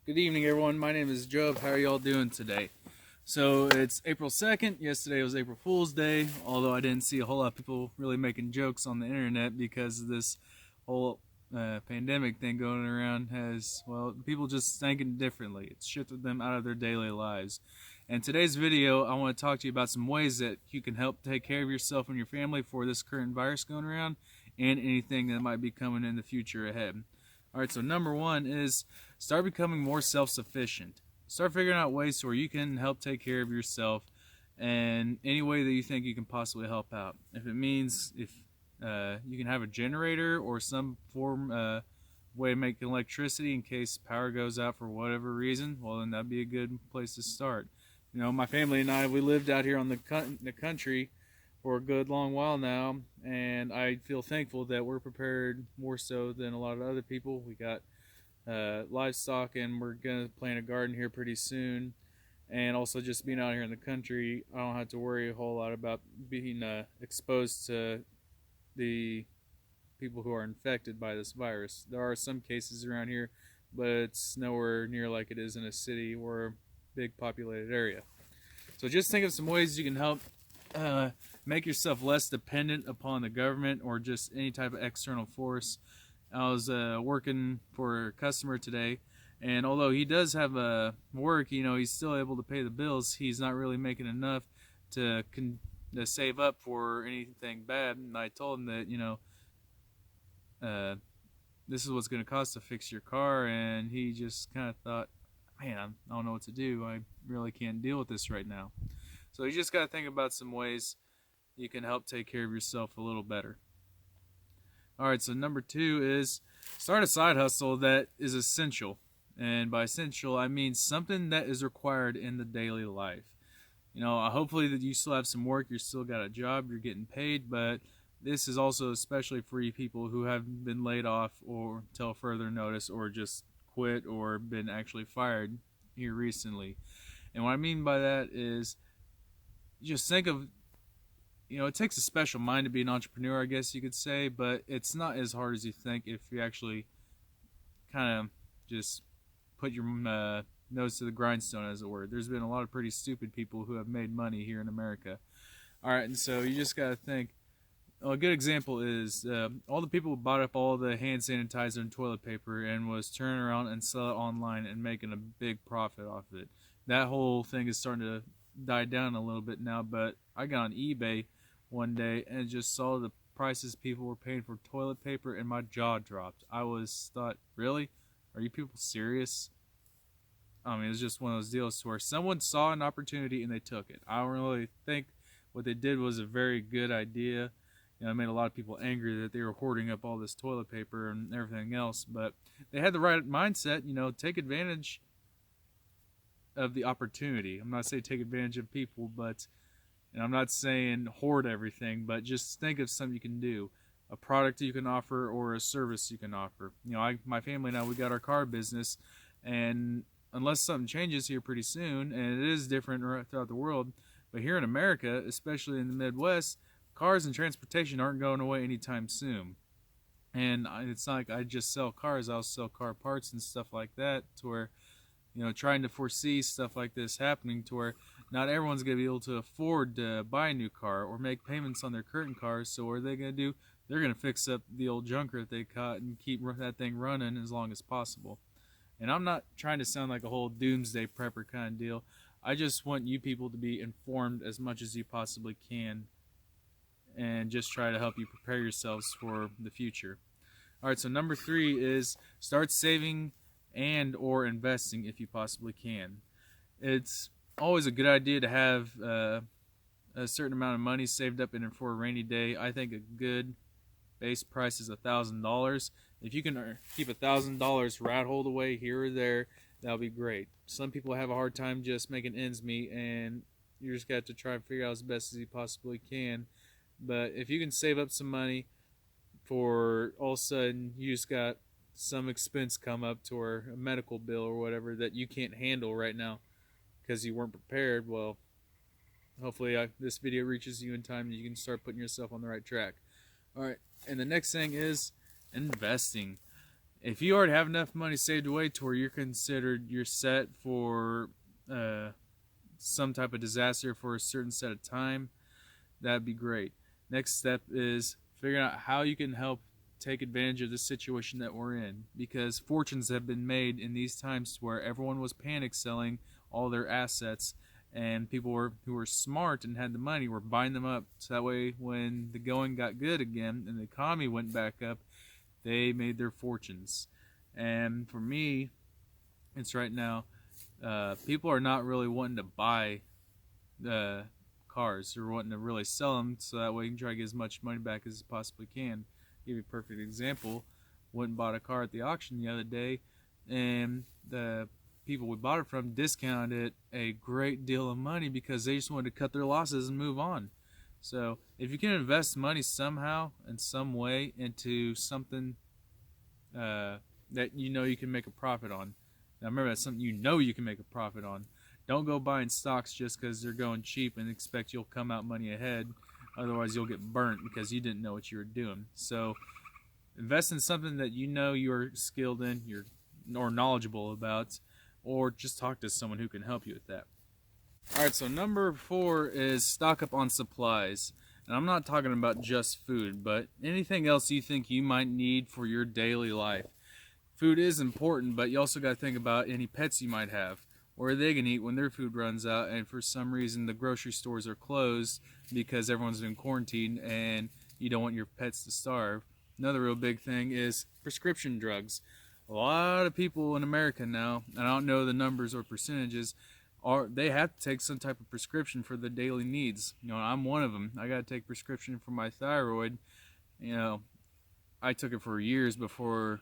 Good evening, everyone. My name is Job. How are y'all doing today? So it's April 2nd. Yesterday was April Fool's Day, although I didn't see a whole lot of people really making jokes on the internet because of this whole pandemic thing going around has, well, people just thinking differently. It's shifted them out of their daily lives. In today's video, I want to talk to you about some ways that you can help take care of yourself and your family for this current virus going around and anything that might be coming in the future ahead. Alright, so number one is start becoming more self-sufficient. Start figuring out ways where you can help take care of yourself in any way that you think you can possibly help out. If it means you can have a generator or some form way to make electricity in case power goes out for whatever reason, well then that'd be a good place to start. You know, my family and I, we lived out here on the country for a good long while now, and I feel thankful that we're prepared more so than a lot of other people. We got livestock, and we're gonna plant a garden here pretty soon. And also, just being out here in the country, I don't have to worry a whole lot about being exposed to the people who are infected by this virus. There are some cases around here, but it's nowhere near like it is in a city or a big populated area. So just think of some ways you can help make yourself less dependent upon the government or just any type of external force. I was working for a customer today, and although he does have work, you know, he's still able to pay the bills. He's not really making enough to save up for anything bad. And I told him that, you know, this is what's going to cost to fix your car, and he just kind of thought, man, I don't know what to do. I really can't deal with this right now. So you just got to think about some ways you can help take care of yourself a little better. Alright, so number two is start a side hustle that is essential. And by essential, I mean something that is required in the daily life. You know, hopefully that you still have some work, you still got a job, you're getting paid, but this is also especially for you people who have been laid off or till further notice or just quit or been actually fired here recently. And what I mean by that is just think of, you know, it takes a special mind to be an entrepreneur, I guess you could say, but it's not as hard as you think if you actually kind of just put your nose to the grindstone, as it were. There's been a lot of pretty stupid people who have made money here in America. All right, and so you just got to think. Well, a good example is all the people who bought up all the hand sanitizer and toilet paper and was turning around and sell it online and making a big profit off of it. That whole thing is starting to die down a little bit now, but I got on eBay one day and just saw the prices people were paying for toilet paper, and my jaw dropped. I thought, really? Are you people serious? I mean, it was just one of those deals where someone saw an opportunity and they took it. I don't really think what they did was a very good idea. You know, it made a lot of people angry that they were hoarding up all this toilet paper and everything else, but they had the right mindset. You know, take advantage of the opportunity. I'm not saying take advantage of people, but, and I'm not saying hoard everything, but just think of something you can do, a product you can offer or a service you can offer. You know, my family and I, we got our car business, and unless something changes here pretty soon, and it is different throughout the world, but here in America, especially in the Midwest, cars and transportation aren't going away anytime soon. And it's not like I just sell cars, I'll sell car parts and stuff like that, to where, you know, trying to foresee stuff like this happening to where not everyone's going to be able to afford to buy a new car or make payments on their current cars. So what are they going to do? They're going to fix up the old junker that they caught and keep that thing running as long as possible. And I'm not trying to sound like a whole doomsday prepper kind of deal. I just want you people to be informed as much as you possibly can and just try to help you prepare yourselves for the future. Alright, so number three is start saving and or investing if you possibly can. It's always a good idea to have a certain amount of money saved up in it for a rainy day. I think a good base price is $1,000. If you can keep $1,000 rat holed away here or there, that'll be great. Some people have a hard time just making ends meet, and you just got to try and figure out as best as you possibly can. But if you can save up some money for all of a sudden you just got some expense come up to a medical bill or whatever that you can't handle right now because you weren't prepared, well, hopefully this video reaches you in time and you can start putting yourself on the right track. Alright, and the next thing is investing. If you already have enough money saved away to where you're set for some type of disaster for a certain set of time, that'd be great. Next step is figuring out how you can help take advantage of the situation that we're in, because fortunes have been made in these times where everyone was panic selling all their assets, and people who were smart and had the money were buying them up, so that way when the going got good again and the economy went back up, they made their fortunes. And for me, it's right now, people are not really wanting to buy the cars. They're wanting to really sell them, so that way you can try to get as much money back as you possibly can. Give you a perfect example. Went and bought a car at the auction the other day, and the people we bought it from discounted it a great deal of money because they just wanted to cut their losses and move on. So if you can invest money somehow in some way into something that you know you can make a profit on. Now remember, that's something you know you can make a profit on. Don't go buying stocks just because they're going cheap and expect you'll come out money ahead. Otherwise you'll get burnt because you didn't know what you were doing. So invest in something that you know you're skilled in, you're or knowledgeable about, or just talk to someone who can help you with that. Alright, so number 4 is stock up on supplies. And I'm not talking about just food, but anything else you think you might need for your daily life. Food is important, but you also got to think about any pets you might have. Where are they going to eat when their food runs out and for some reason the grocery stores are closed because everyone's in quarantine and you don't want your pets to starve. Another real big thing is prescription drugs. A lot of people in America now, and I don't know the numbers or percentages, they have to take some type of prescription for their daily needs. You know, I'm one of them. I got to take prescription for my thyroid. You know, I took it for years before,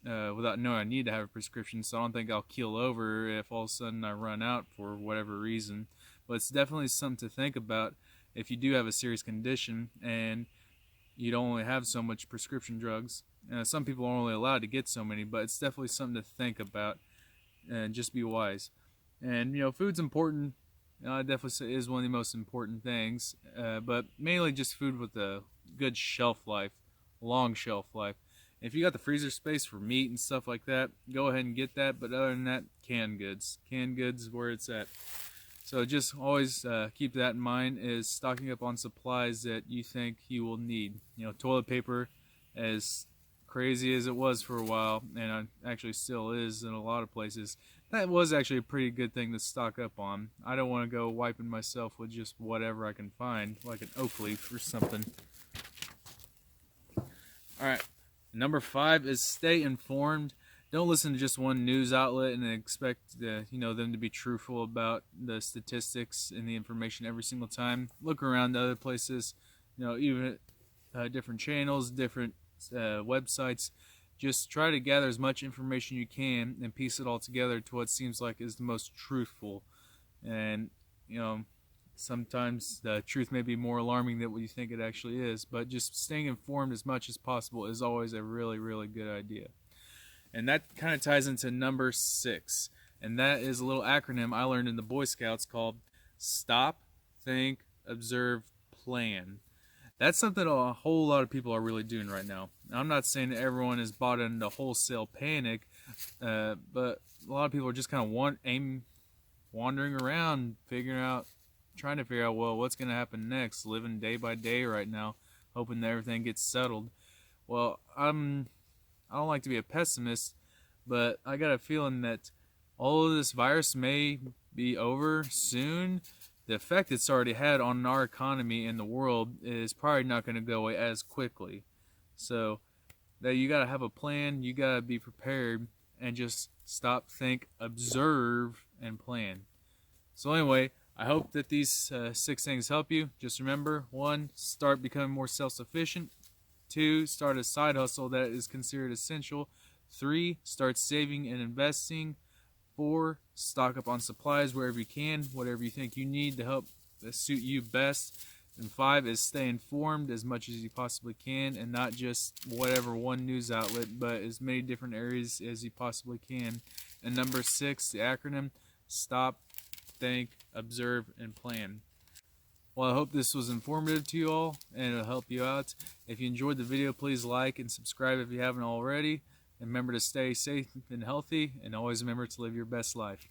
without knowing I need to have a prescription, so I don't think I'll keel over if all of a sudden I run out for whatever reason. But it's definitely something to think about if you do have a serious condition and you don't only have so much prescription drugs. Some people are only allowed to get so many, but it's definitely something to think about and just be wise. And you know, food's important. I definitely say it is one of the most important things, but mainly just food with a good shelf life, long shelf life. If you got the freezer space for meat and stuff like that, go ahead and get that. But other than that, canned goods. Canned goods is where it's at. So just always keep that in mind, is stocking up on supplies that you think you will need. You know, toilet paper, as crazy as it was for a while, and it actually still is in a lot of places, that was actually a pretty good thing to stock up on. I don't want to go wiping myself with just whatever I can find, like an oak leaf or something. Alright, number 5 is stay informed. Don't listen to just one news outlet and expect them to be truthful about the statistics and the information every single time. Look around other places, even different channels, different websites. Just try to gather as much information you can and piece it all together to what seems like is the most truthful. And sometimes the truth may be more alarming than what you think it actually is, but just staying informed as much as possible is always a really, really good idea. And that kind of ties into number 6, and that is a little acronym I learned in the Boy Scouts called Stop, Think, Observe, Plan. That's something a whole lot of people are really doing right now. I'm not saying that everyone is bought into wholesale panic, but a lot of people are just kind of wandering around, trying to figure out, well, what's going to happen next, living day by day right now, hoping that everything gets settled. Well, I don't like to be a pessimist, but I got a feeling that all of this virus may be over soon. The effect it's already had on our economy and the world is probably not going to go away as quickly. So that you got to have a plan, you got to be prepared, and just stop, think, observe, and plan. So anyway, I hope that these 6 things help you. Just remember, 1, start becoming more self-sufficient. 2, start a side hustle that is considered essential. 3, start saving and investing. 4, stock up on supplies wherever you can, whatever you think you need to help suit you best. And 5 is stay informed as much as you possibly can, and not just whatever one news outlet, but as many different areas as you possibly can. And number 6, the acronym, stop, think, observe, and plan. Well, I hope this was informative to you all, and it'll help you out. If you enjoyed the video, please like and subscribe if you haven't already. And remember to stay safe and healthy, and always remember to live your best life.